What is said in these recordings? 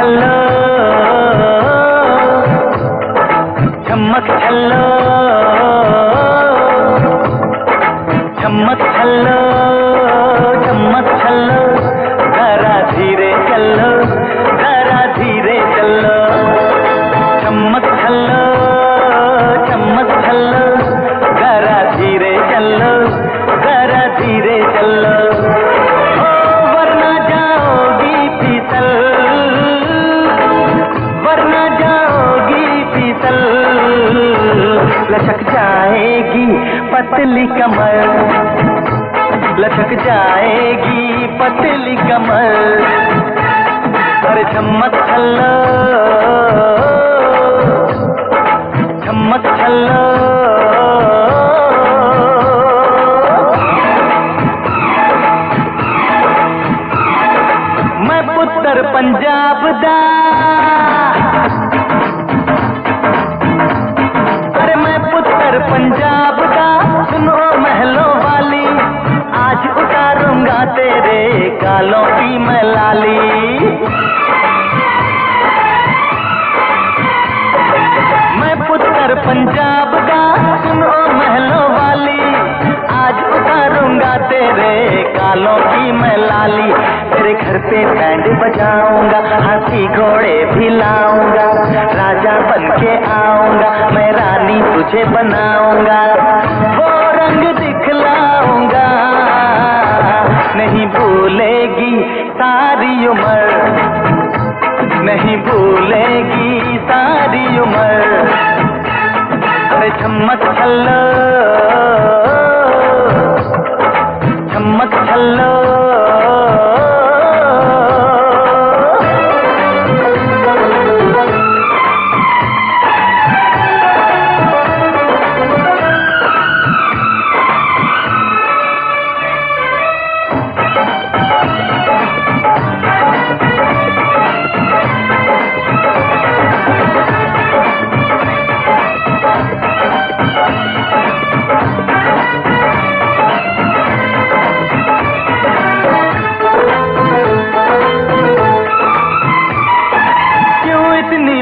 छल्लो झमक छल्लो झमक छल्लो झमक छल्लो जरा धीरे चलो जरा धीरे चलो झमक छल्लो झमक छल्लो जरा धीरे चलो जरा धीरे चलो वरना जाओगी फिसल वरना जाओगी फिसल लचक जाएगी पतली कमर लचक जाएगी पतली कमर अरे झमक छल्लो झमक छल्लो मैं पुत्र पंजाब दा अरे मैं पुत्र पंजाब दा सुनो महलों वाली आज उतारूंगा तेरे गालों की मैं लाली मैं पुत्र पंजाब का सुनो महलों वाली आज उतारूंगा तेरे गालों की मैं लाली तेरे घर पे बैंड बजाऊंगा हाथी घोड़े भी लाऊंगा राजा बन के आऊंगा मैं रानी तुझे बनाऊंगा वो रंग दिखलाऊंगा नहीं भूलेगी सारी उम्र नहीं भूलेगी सारी उम्र अरे झमक छल्लो झमक छल्लो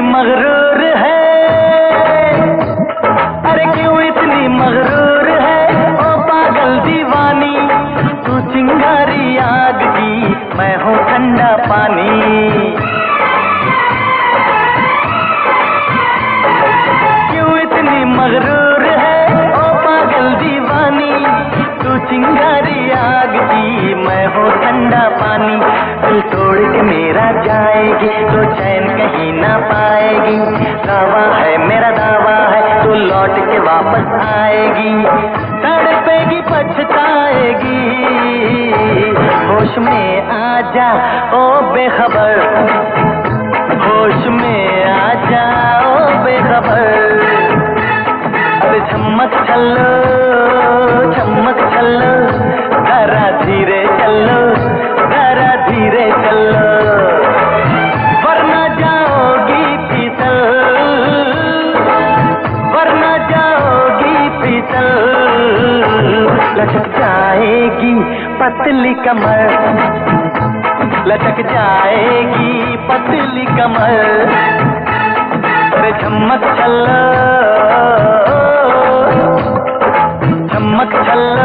मगरूर है अरे क्यों इतनी मगरूर है ओ पागल दीवानी तू चिंगारी आग की मैं हूँ ठंडा पानी क्यों इतनी मगरूर है ओ पागल दीवानी तू चिंगारी आग की मैं हूँ ठंडा पानी दिल तोड़ के मेरा जाएगी तो चैन कहीं ना पाएगी दावा है मेरा दावा है तू लौट के वापस आएगी तड़पेगी पछताएगी होश में आ जा ओ बेखबर होश में आ जा ओ बेखबर अरे झमक छल्लो झमक छल्लो जरा धीरे चलो जरा धीरे चलो वरना जाओगी फिसल वरना जाओगी फिसल लचक जाएगी पतली कमर लचक जाएगी पतली कमर अरे झमक छल्लो झमक छल्लो